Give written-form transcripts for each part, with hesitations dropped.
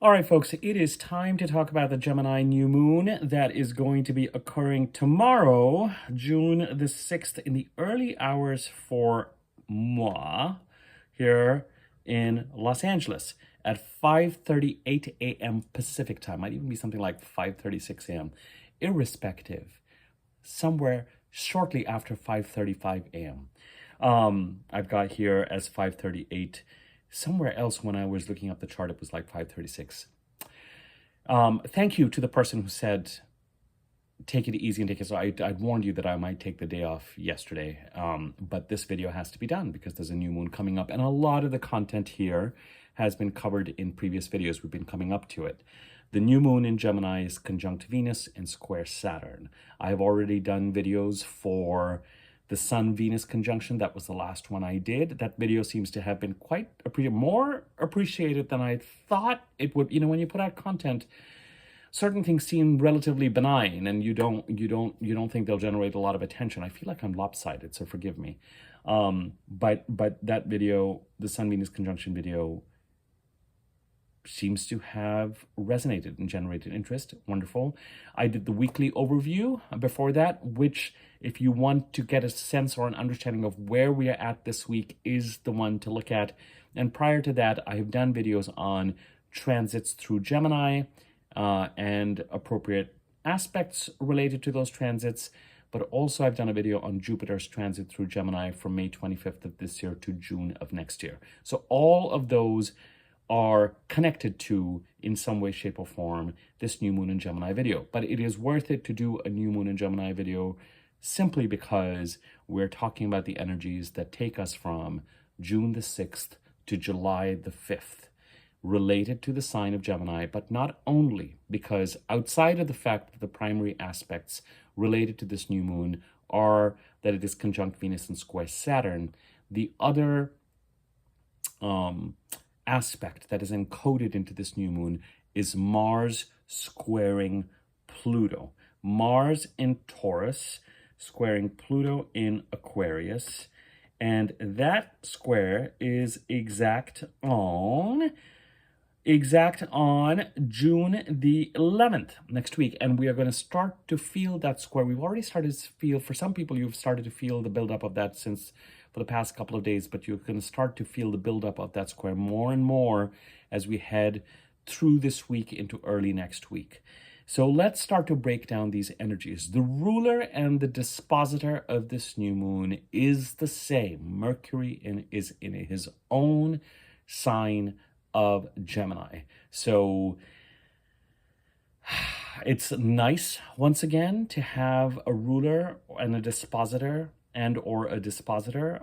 All right, folks, it is time to talk about the Gemini new moon that is going to be occurring tomorrow, June the 6th, in the early hours for moi here in Los Angeles at 5:38 a.m. Pacific time. Might even be something like 5:36 a.m. Irrespective, somewhere shortly after 5:35 a.m. I've got here as 5:38. Somewhere else when I was looking up the chart, it was like 5:36. Thank you to the person who said, take it easy and take it. So I warned you that I might take the day off yesterday, but this video has to be done because there's a new moon coming up. And a lot of the content here has been covered in previous videos. We've been coming up to it. The new moon in Gemini is conjunct Venus and square Saturn. I've already done videos for the Sun-Venus conjunction. That was the last one I did. That video seems to have been quite more appreciated than I thought it would. You know, when you put out content, certain things seem relatively benign, and you don't think they'll generate a lot of attention. I feel like I'm lopsided, so forgive me. But that video, the Sun-Venus conjunction video, seems to have resonated and generated interest. Wonderful. I did the weekly overview before that, which, if you want to get a sense or an understanding of where we are at this week, is the one to look at. And prior to that, I have done videos on transits through Gemini and appropriate aspects related to those transits. But also I've done a video on Jupiter's transit through Gemini from May 25th of this year to June of next year. So all of those are connected to, in some way, shape, or form, this new moon in Gemini video. But it is worth it to do a new moon in Gemini video simply because we're talking about the energies that take us from June the 6th to July the 5th, related to the sign of Gemini, but not only, because outside of the fact that the primary aspects related to this new moon are that it is conjunct Venus and square Saturn, the other aspect that is encoded into this new moon is Mars squaring Pluto. Mars in Taurus squaring Pluto in Aquarius, and that square is exact on June the 11th, next week. And we are going to start to feel that square. We've already started to feel, for some people, you've started to feel the buildup of that for the past couple of days, but you're going to start to feel the buildup of that square more and more as we head through this week into early next week. So let's start to break down these energies. The ruler and the dispositor of this new moon is the same. Mercury is in his own sign of Gemini. So it's nice, once again, to have a ruler and a dispositor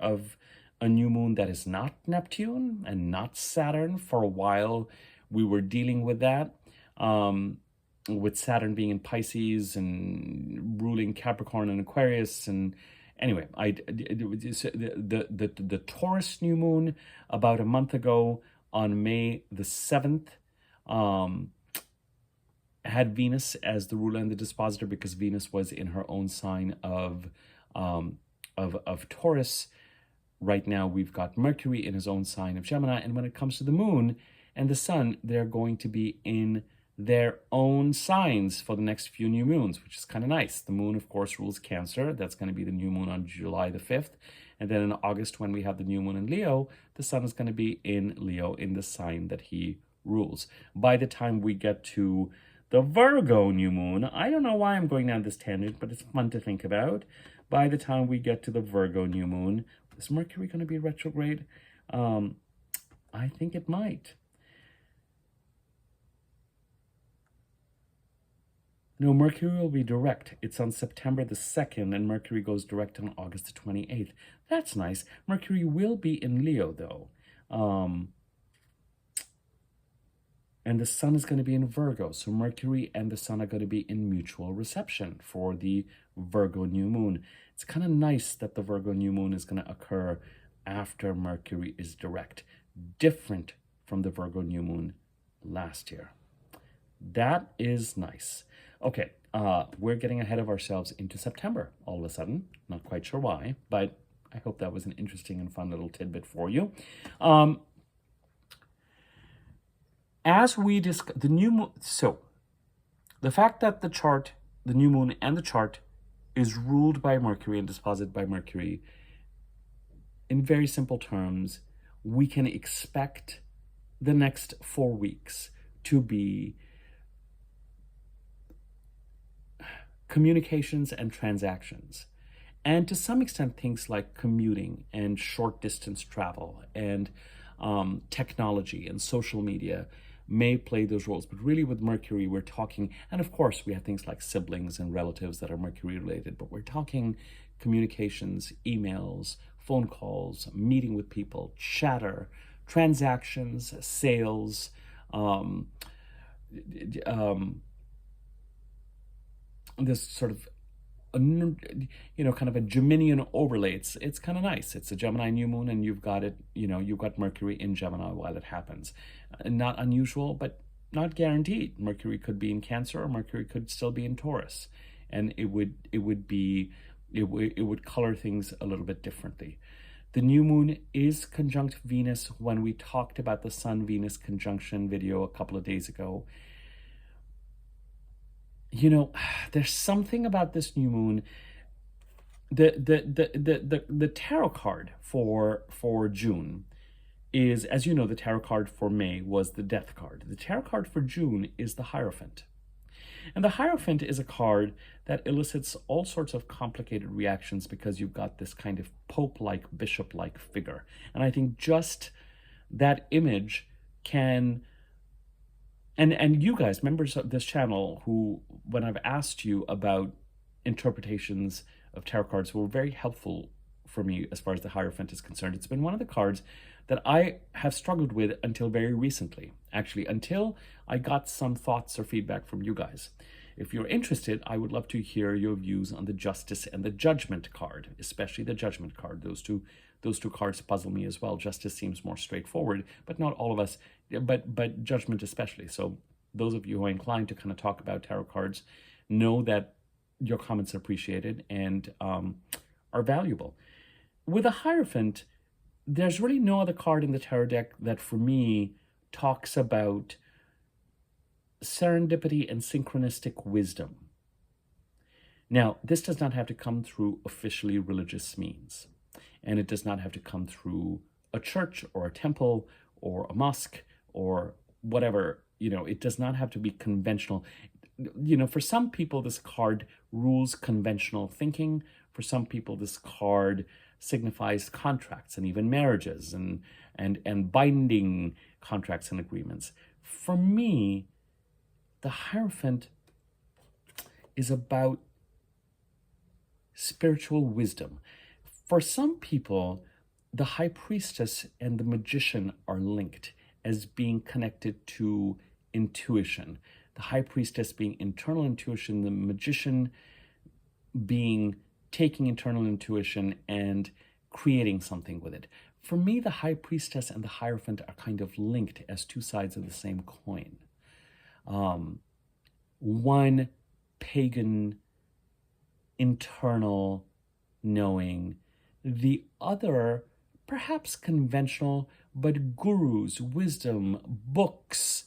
of a new moon that is not Neptune and not Saturn. For a while, we were dealing with that, with Saturn being in Pisces and ruling Capricorn and Aquarius. And anyway, the Taurus new moon about a month ago on May the 7th had Venus as the ruler and the dispositor, because Venus was in her own sign of Taurus. Right now we've got Mercury in his own sign of Gemini, and when it comes to the moon and the sun, they're going to be in their own signs for the next few new moons, which is kind of nice. The moon, of course, rules Cancer. That's going to be the new moon on July the 5th. And then in August, when we have the new moon in Leo, the sun is going to be in Leo, in the sign that he rules. By the time we get to the Virgo new moon, I don't know why I'm going down this tangent, but it's fun to think about. By the time we get to the Virgo new moon, is Mercury going to be retrograde? I think it might. No, Mercury will be direct. It's on September the 2nd, and Mercury goes direct on August the 28th. That's nice. Mercury will be in Leo, though. And the sun is going to be in Virgo. So Mercury and the sun are going to be in mutual reception for the Virgo new moon. It's kind of nice that the Virgo new moon is going to occur after Mercury is direct. Different from the Virgo new moon last year. That is nice. Okay, we're getting ahead of ourselves into September all of a sudden. Not quite sure why, but I hope that was an interesting and fun little tidbit for you. As we discuss the new moon, so the fact that the chart, the new moon and the chart is ruled by Mercury and disposited by Mercury, in very simple terms, we can expect the next 4 weeks to be communications and transactions. And to some extent, things like commuting and short distance travel and technology and social media may play those roles. But really, with Mercury, we're talking, and of course, we have things like siblings and relatives that are Mercury related, but we're talking communications, emails, phone calls, meeting with people, chatter, transactions, sales, this sort of kind of a Geminian overlay. It's kind of nice. It's a Gemini new moon, and you've got it. You've got Mercury in Gemini while it happens. Not unusual, but not guaranteed. Mercury could be in Cancer, or Mercury could still be in Taurus, and it would color things a little bit differently. The new moon is conjunct Venus. When we talked about the Sun-Venus conjunction video a couple of days ago, there's something about this new moon. The tarot card for June is, as you know, the tarot card for May was the Death card. The tarot card for June is the Hierophant. And the Hierophant is a card that elicits all sorts of complicated reactions because you've got this kind of Pope-like, bishop-like figure. And I think just that image can... And you guys, members of this channel, who, when I've asked you about interpretations of tarot cards, were very helpful for me as far as the Hierophant is concerned. It's been one of the cards that I have struggled with until very recently, actually, until I got some thoughts or feedback from you guys. If you're interested, I would love to hear your views on the Justice and the Judgment card, especially the Judgment card. Those two cards puzzle me as well. Justice seems more straightforward, but not all of us, but Judgment especially. So those of you who are inclined to kind of talk about tarot cards know that your comments are appreciated and are valuable. With a Hierophant, there's really no other card in the tarot deck that, for me, talks about serendipity and synchronistic wisdom. Now, this does not have to come through officially religious means, and it does not have to come through a church or a temple or a mosque or whatever. It does not have to be conventional. For some people, this card rules conventional thinking. For some people, this card signifies contracts and even marriages and binding contracts and agreements. For me, the Hierophant is about spiritual wisdom. For some people, the High Priestess and the Magician are linked as being connected to intuition. The High Priestess being internal intuition, the Magician being taking internal intuition and creating something with it. For me, the High Priestess and the Hierophant are kind of linked as two sides of the same coin. One pagan, internal knowing, the other perhaps conventional, but gurus, wisdom, books,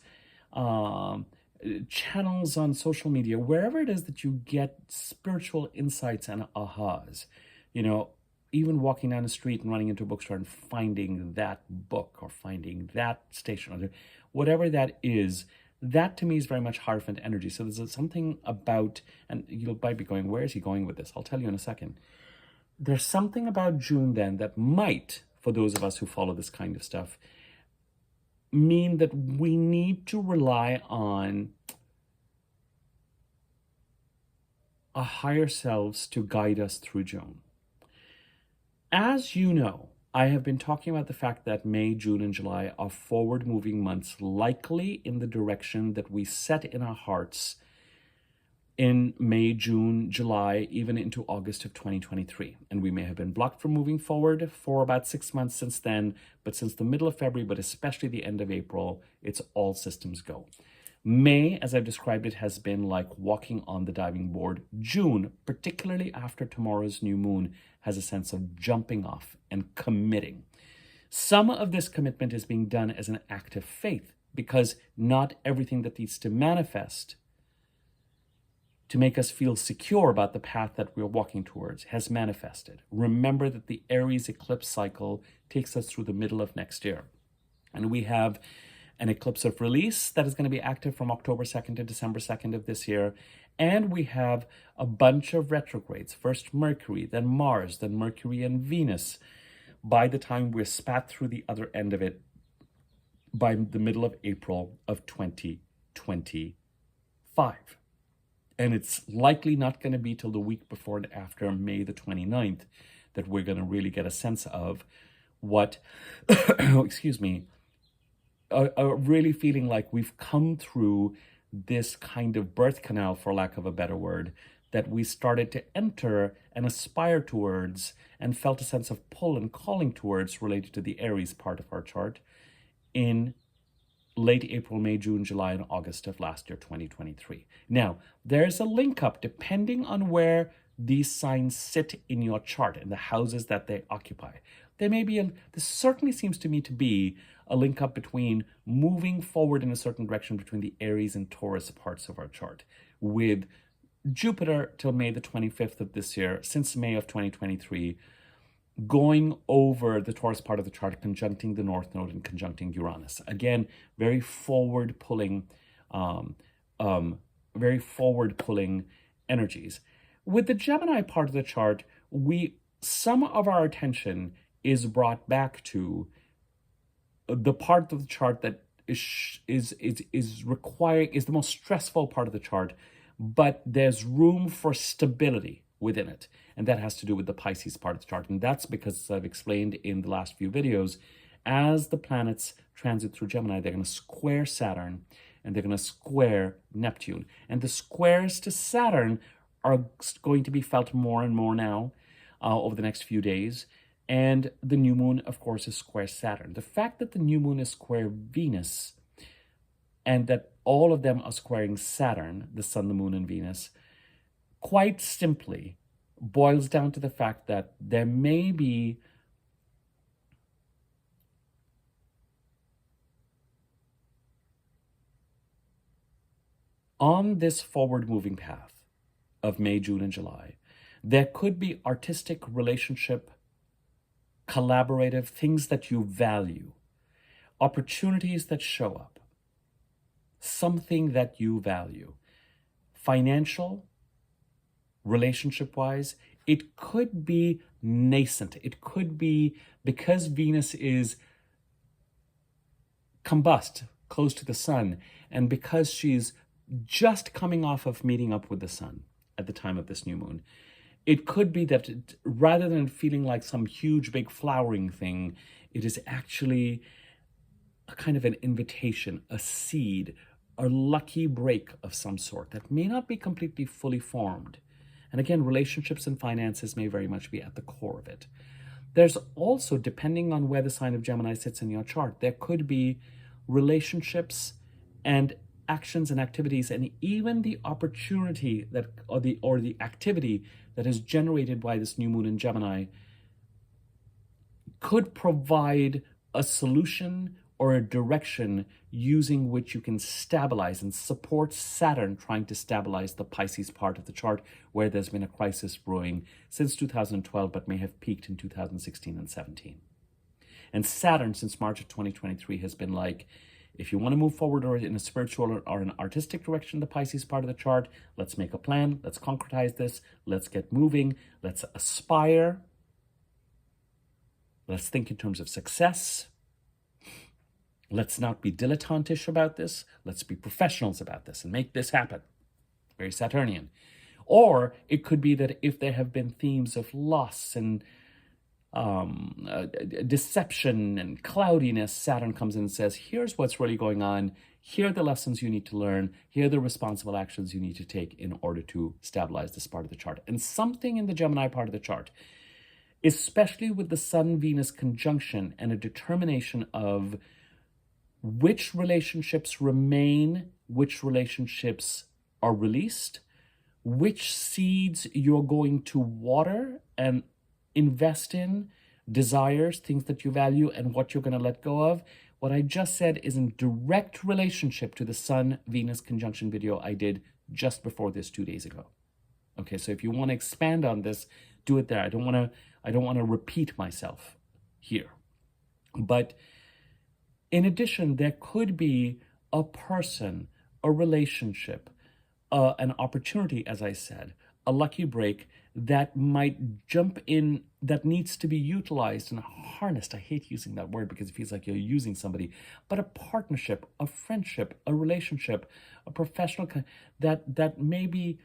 channels on social media, wherever it is that you get spiritual insights and ahas. Even walking down the street and running into a bookstore and finding that book or finding that station, or whatever that is, that to me is very much Hierophant energy. So there's something about, and you might be going, where is he going with this? I'll tell you in a second. There's something about June then that might, for those of us who follow this kind of stuff, mean that we need to rely on a higher selves to guide us through June. As you know, I have been talking about the fact that May, June, and July are forward-moving months, likely in the direction that we set in our hearts in May, June, July, even into August of 2023. And we may have been blocked from moving forward for about 6 months since then, but since the middle of February, but especially the end of April, it's all systems go. May, as I've described it, has been like walking on the diving board. June, particularly after tomorrow's new moon, has a sense of jumping off and committing. Some of this commitment is being done as an act of faith because not everything that needs to manifest to make us feel secure about the path that we're walking towards has manifested. Remember that the Aries eclipse cycle takes us through the middle of next year. And we have an eclipse of release that is going to be active from October 2nd to December 2nd of this year. And we have a bunch of retrogrades, first Mercury, then Mars, then Mercury and Venus. By the time we're spat through the other end of it, by the middle of April of 2025. And it's likely not going to be till the week before and after May the 29th that we're going to really get a sense of what, excuse me, really feeling like we've come through this kind of birth canal, for lack of a better word, that we started to enter and aspire towards and felt a sense of pull and calling towards related to the Aries part of our chart in late April, May, June, July, and August of last year, 2023. Now, there's a link up depending on where these signs sit in your chart and the houses that they occupy. There may be, this certainly seems to me to be a link up between moving forward in a certain direction between the Aries and Taurus parts of our chart, with Jupiter till May the 25th of this year, since May of 2023, going over the Taurus part of the chart, conjuncting the North Node and conjuncting Uranus. Again, very forward pulling energies. With the Gemini part of the chart, some of our attention is brought back to the part of the chart that is the most stressful part of the chart, but there's room for stability within it. And that has to do with the Pisces part of the chart. And that's because, as I've explained in the last few videos, as the planets transit through Gemini, they're going to square Saturn and they're going to square Neptune. And the squares to Saturn are going to be felt more and more now over the next few days. And the new moon, of course, is square Saturn. The fact that the new moon is square Venus and that all of them are squaring Saturn, the sun, the moon, and Venus, quite simply boils down to the fact that there may be on this forward moving path of May, June, and July, there could be artistic, relationship, collaborative, things that you value, opportunities that show up, something that you value, financial, relationship-wise. It could be nascent. It could be because Venus is combust, close to the sun, and because she's just coming off of meeting up with the sun at the time of this new moon. It could be that rather than feeling like some huge, big flowering thing, it is actually a kind of an invitation, a seed, a lucky break of some sort that may not be completely fully formed. And again, relationships and finances may very much be at the core of it. There's also, depending on where the sign of Gemini sits in your chart, there could be relationships and actions and activities, and even the opportunity that or the activity that is generated by this new moon in Gemini could provide a solution or a direction using which you can stabilize and support Saturn trying to stabilize the Pisces part of the chart, where there's been a crisis brewing since 2012 but may have peaked in 2016 and 17. And Saturn, since March of 2023, has been like, if you want to move forward or in a spiritual or an artistic direction, the Pisces part of the chart, let's make a plan, let's concretize this, let's get moving, let's aspire, let's think in terms of success. Let's not be dilettantish about this. Let's be professionals about this and make this happen. Very Saturnian. Or it could be that if there have been themes of loss and deception and cloudiness, Saturn comes in and says, here's what's really going on. Here are the lessons you need to learn. Here are the responsible actions you need to take in order to stabilize this part of the chart. And something in the Gemini part of the chart, especially with the Sun-Venus conjunction and a determination of which relationships remain, which relationships are released, which seeds you're going to water and invest in, desires, things that you value, and what you're going to let go of. What I just said is in direct relationship to the Sun-Venus conjunction video I did just before this 2 days ago. Okay, so if you want to expand on this, do it there. I don't want to repeat myself here. But in addition, there could be a person, a relationship, an opportunity, as I said, a lucky break that might jump in, that needs to be utilized and harnessed. I hate using that word because it feels like you're using somebody, but a partnership, a friendship, a relationship, a professional, that maybe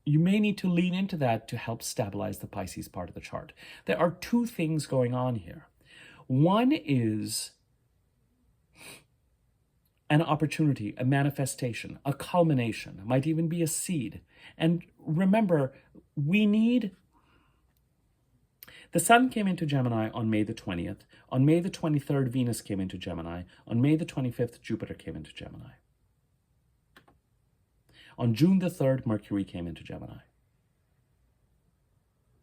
you may need to lean into that to help stabilize the Pisces part of the chart. There are two things going on here. One is an opportunity, a manifestation, a culmination, might even be a seed. And remember, the Sun came into Gemini on May the 20th. On May the 23rd, Venus came into Gemini. On May the 25th, Jupiter came into Gemini. On June the 3rd, Mercury came into Gemini.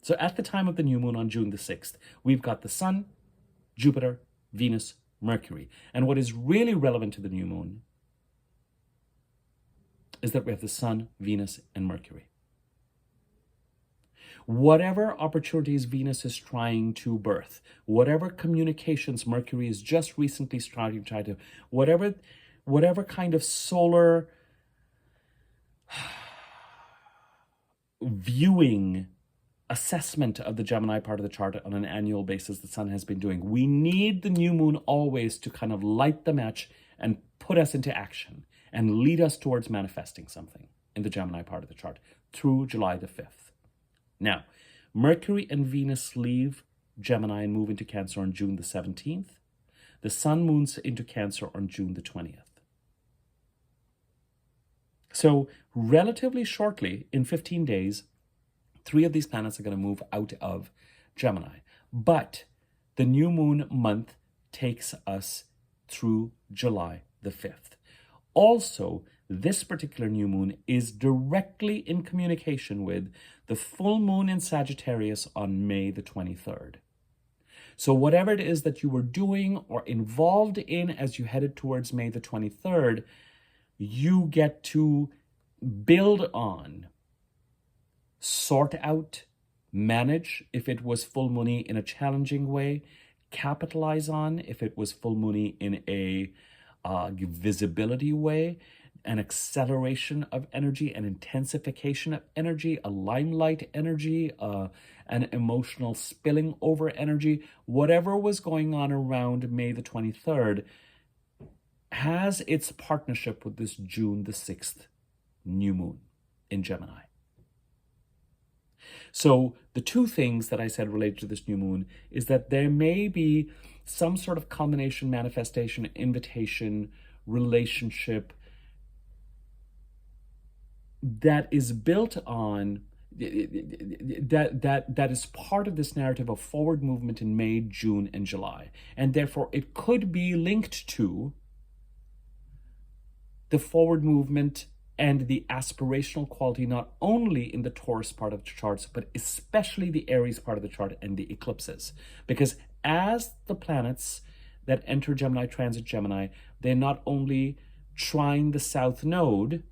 So at the time of the new moon on June the 6th, we've got the Sun, Jupiter, Venus, Mercury. And what is really relevant to the new moon is that we have the Sun, Venus, and Mercury. Whatever opportunities Venus is trying to birth, whatever communications Mercury is just recently trying to, whatever kind of solar viewing assessment of the Gemini part of the chart on an annual basis the Sun has been doing. We need the new moon always to kind of light the match and put us into action and lead us towards manifesting something in the Gemini part of the chart through July the 5th. Now, Mercury and Venus leave Gemini and move into Cancer on June the 17th. The Sun moves into Cancer on June the 20th. So relatively shortly, in 15 days, 3 of these planets are going to move out of Gemini. But the new moon month takes us through July the 5th. Also, this particular new moon is directly in communication with the full moon in Sagittarius on May the 23rd. So whatever it is that you were doing or involved in as you headed towards May the 23rd, you get to build on, sort out, manage if it was full moony in a challenging way, capitalize on if it was full moony in a visibility way, an acceleration of energy, an intensification of energy, a limelight energy, an emotional spilling over energy. Whatever was going on around May the 23rd has its partnership with this June the 6th new moon in Gemini. So the two things that I said related to this new moon is that there may be some sort of culmination, manifestation, invitation, relationship that is built on, that is part of this narrative of forward movement in May, June, and July. And therefore it could be linked to the forward movement and the aspirational quality, not only in the Taurus part of the charts, but especially the Aries part of the chart and the eclipses. Because as the planets that enter Gemini transit Gemini, they're not only trine the South Node,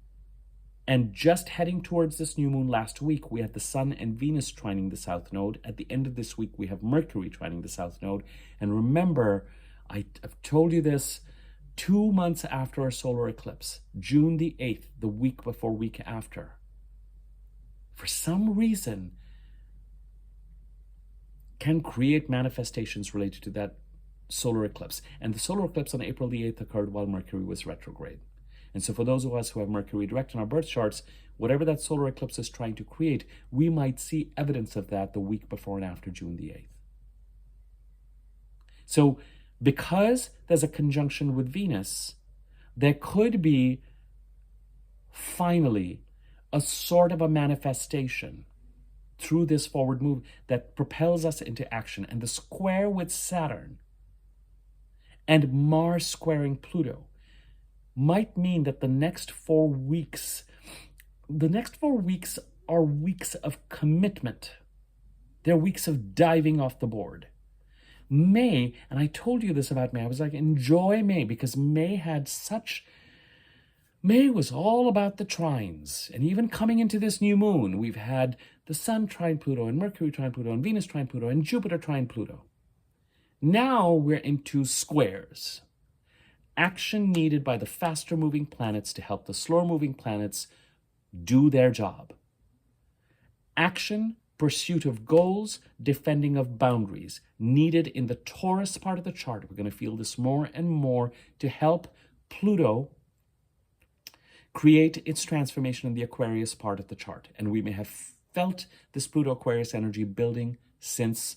and just heading towards this new moon last week, we had the Sun and Venus trining the South Node. At the end of this week, we have Mercury trining the South Node. And remember, I've told you this, 2 months after our solar eclipse, June the 8th, the week before, week after, for some reason, can create manifestations related to that solar eclipse. And the solar eclipse on April the 8th occurred while Mercury was retrograde. And so for those of us who have Mercury direct in our birth charts, whatever that solar eclipse is trying to create, we might see evidence of that the week before and after June the 8th. So because there's a conjunction with Venus, there could be finally a sort of a manifestation through this forward move that propels us into action. And the square with Saturn and Mars squaring Pluto might mean that the next 4 weeks are weeks of commitment. They're weeks of diving off the board. May, and I told you this about May, I was like, enjoy May, because May was all about the trines. And even coming into this new moon, we've had the Sun trine Pluto, and Mercury trine Pluto, and Venus trine Pluto, and Jupiter trine Pluto. Now we're into squares. Action needed by the faster moving planets to help the slower moving planets do their job. Action, pursuit of goals, defending of boundaries, needed in the Taurus part of the chart. We're going to feel this more and more to help Pluto create its transformation in the Aquarius part of the chart. And we may have felt this Pluto Aquarius energy building since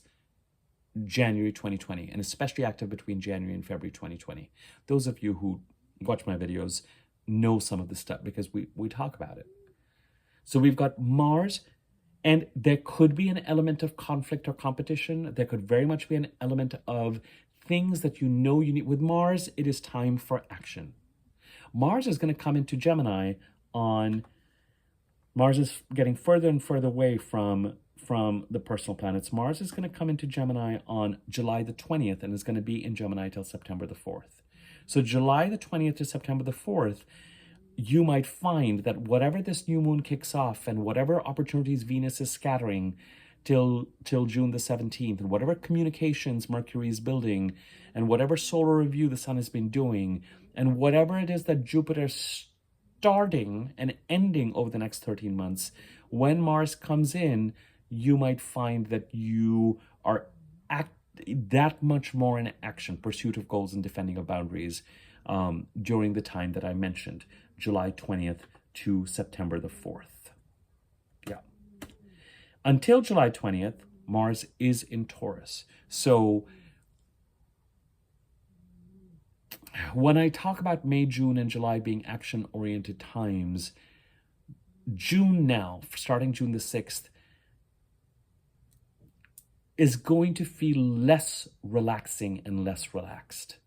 January 2020, and especially active between January and February 2020. Those of you who watch my videos know some of this stuff because we talk about it. So we've got Mars, and there could be an element of conflict or competition. There could very much be an element of things that you know you need. With Mars, it is time for action. Mars is going to come into Gemini on... Mars is getting further and further away from the personal planets. Mars is going to come into Gemini on July the 20th and is going to be in Gemini till September the 4th. So July the 20th to September the 4th, you might find that whatever this new moon kicks off and whatever opportunities Venus is scattering till June the 17th, and whatever communications Mercury is building, and whatever solar review the Sun has been doing, and whatever it is that Jupiter's starting and ending over the next 13 months, when Mars comes in, you might find that you are that much more in action, pursuit of goals and defending of boundaries during the time that I mentioned, July 20th to September the 4th. Yeah. Until July 20th, Mars is in Taurus. So when I talk about May, June, and July being action-oriented times, June now, starting June the 6th, is going to feel less relaxing and less relaxed.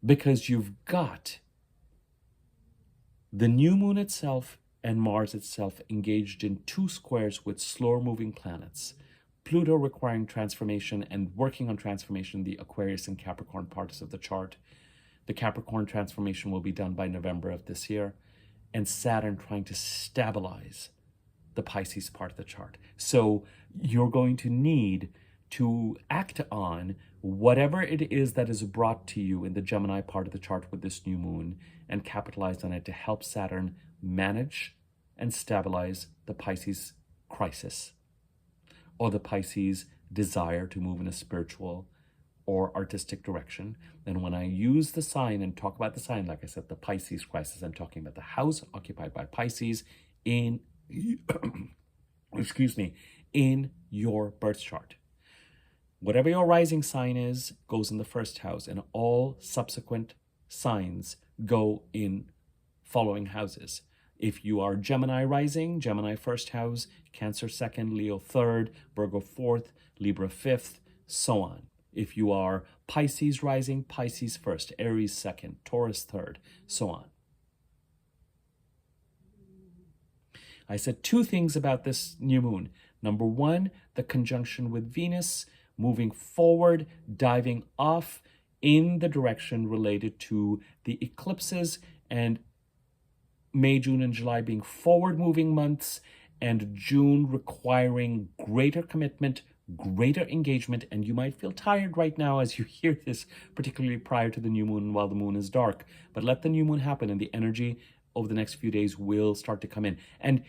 Because you've got the new moon itself and Mars itself engaged in two squares with slower moving planets. Pluto requiring transformation and working on transformation in the Aquarius and Capricorn parts of the chart. The Capricorn transformation will be done by November of this year. And Saturn trying to stabilize the Pisces part of the chart. So you're going to need to act on whatever it is that is brought to you in the Gemini part of the chart with this new moon and capitalize on it to help Saturn manage and stabilize the Pisces crisis or the Pisces desire to move in a spiritual or artistic direction. And when I use the sign and talk about the sign, like I said, the Pisces crisis, I'm talking about the house occupied by Pisces in excuse me, in your birth chart. Whatever your rising sign is goes in the first house, and all subsequent signs go in following houses. If you are Gemini rising, Gemini first house, Cancer second, Leo third, Virgo fourth, Libra fifth, so on. If you are Pisces rising, Pisces first, Aries second, Taurus third, so on. I said two things about this new moon. Number one, the conjunction with Venus, moving forward, diving off in the direction related to the eclipses, and May, June, and July being forward-moving months, and June requiring greater commitment, greater engagement, and you might feel tired right now as you hear this, particularly prior to the new moon while the moon is dark. But let the new moon happen, and the energy over the next few days will start to come in. And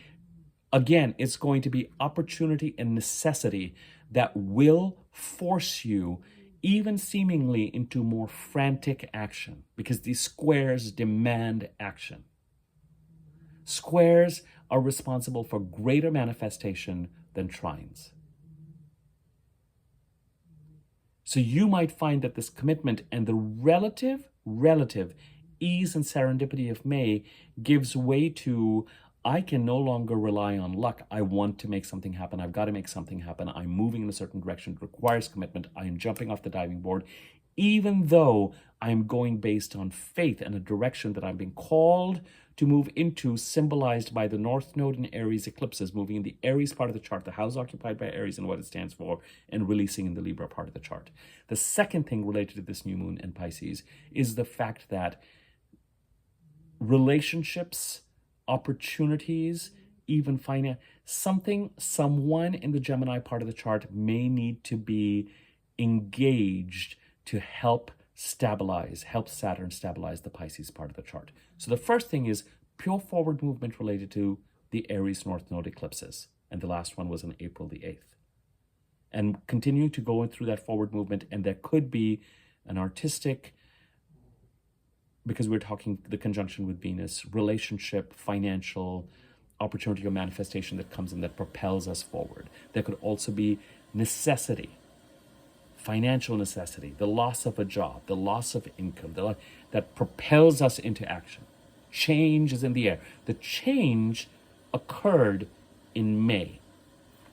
again, it's going to be opportunity and necessity that will force you, even seemingly, into more frantic action, because these squares demand action. Squares are responsible for greater manifestation than trines. So you might find that this commitment and the relative ease and serendipity of May gives way to, I can no longer rely on luck. I want to make something happen. I've got to make something happen. I'm moving in a certain direction. It requires commitment. I am jumping off the diving board. even though I'm going based on faith and a direction that I'm being called to move into, symbolized by the North Node in Aries eclipses, moving in the Aries part of the chart, the house occupied by Aries and what it stands for, and releasing in the Libra part of the chart. The second thing related to this new moon in Pisces is the fact that relationships, opportunities, even finance, someone in the Gemini part of the chart may need to be engaged to help Saturn stabilize the Pisces part of the chart. So the first thing is pure forward movement related to the Aries North Node eclipses. And the last one was on April the 8th. And continuing to go through that forward movement, and there could be an artistic, because we're talking the conjunction with Venus, relationship, financial opportunity or manifestation that comes in that propels us forward. There could also be necessity, financial necessity, the loss of a job, the loss of income, that propels us into action. Change is in the air. The change occurred in May.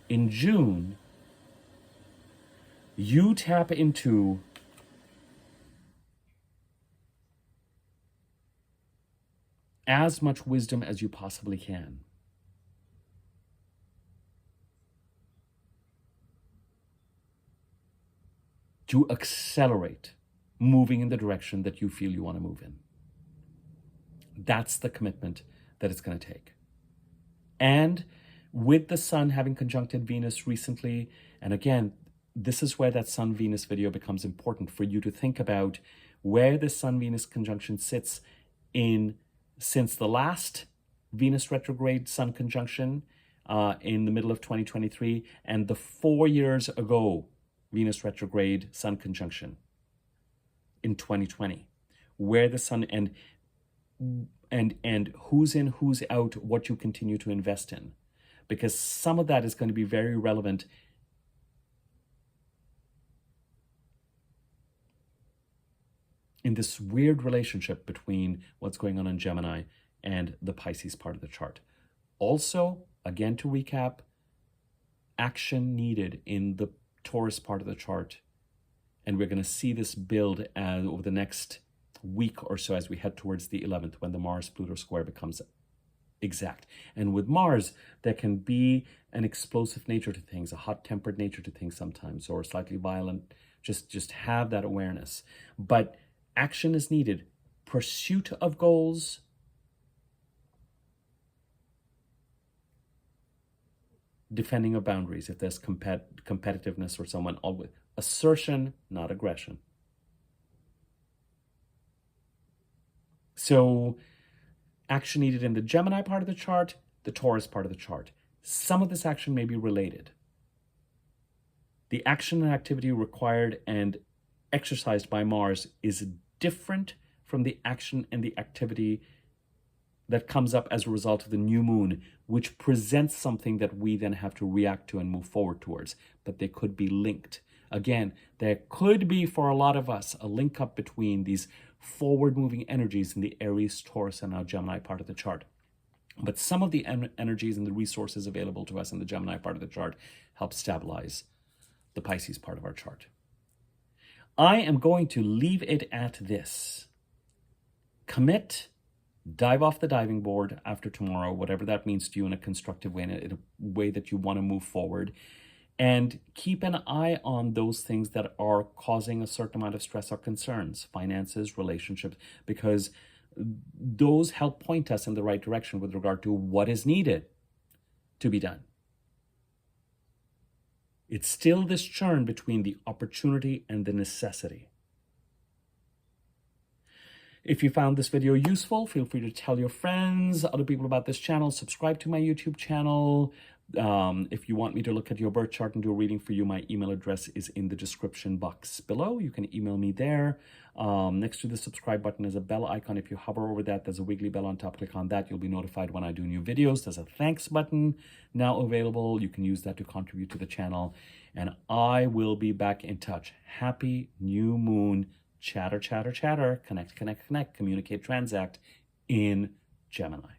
In June, you tap into as much wisdom as you possibly can. To accelerate moving in the direction that you feel you want to move in. That's the commitment that it's going to take. And with the Sun having conjuncted Venus recently, and again, this is where that Sun-Venus video becomes important for you to think about where the Sun-Venus conjunction sits since the last Venus retrograde Sun conjunction in the middle of 2023 and the 4 years ago Venus retrograde Sun conjunction in 2020, where the Sun and who's in, who's out, what you continue to invest in, because some of that is going to be very relevant in this weird relationship between what's going on in Gemini and the Pisces part of the chart. Also, again, to recap, action needed in the Taurus part of the chart. And we're going to see this build over the next week or so as we head towards the 11th, when the Mars-Pluto square becomes exact. And with Mars, there can be an explosive nature to things, a hot-tempered nature to things sometimes, or slightly violent. Just have that awareness. But action is needed. Pursuit of goals, defending of boundaries if there's competitiveness or someone, always assertion, not aggression. So action needed in the Gemini part of the chart, the Taurus part of the chart. Some of this action may be related. The action and activity required and exercised by Mars is different from the action and the activity that comes up as a result of the new moon, which presents something that we then have to react to and move forward towards. But they could be linked. Again, there could be, for a lot of us, a link up between these forward-moving energies in the Aries, Taurus, and now Gemini part of the chart. But some of the energies and the resources available to us in the Gemini part of the chart help stabilize the Pisces part of our chart. I am going to leave it at this. Commit, dive off the diving board after tomorrow, whatever that means to you, in a constructive way, in a way that you want to move forward. And keep an eye on those things that are causing a certain amount of stress or concerns, finances, relationships, because those help point us in the right direction with regard to what is needed to be done. It's still this churn between the opportunity and the necessity. If you found this video useful, feel free to tell your friends, other people about this channel, subscribe to my YouTube channel. If you want me to look at your birth chart and do a reading for you, my email address is in the description box below. You can email me there. Next to the subscribe button is a bell icon. If you hover over that, there's a wiggly bell on top. Click on that. You'll be notified when I do new videos. There's a thanks button now available. You can use that to contribute to the channel. And I will be back in touch. Happy new moon. Chatter, chatter, chatter. Connect, connect, connect. Communicate, transact in Gemini.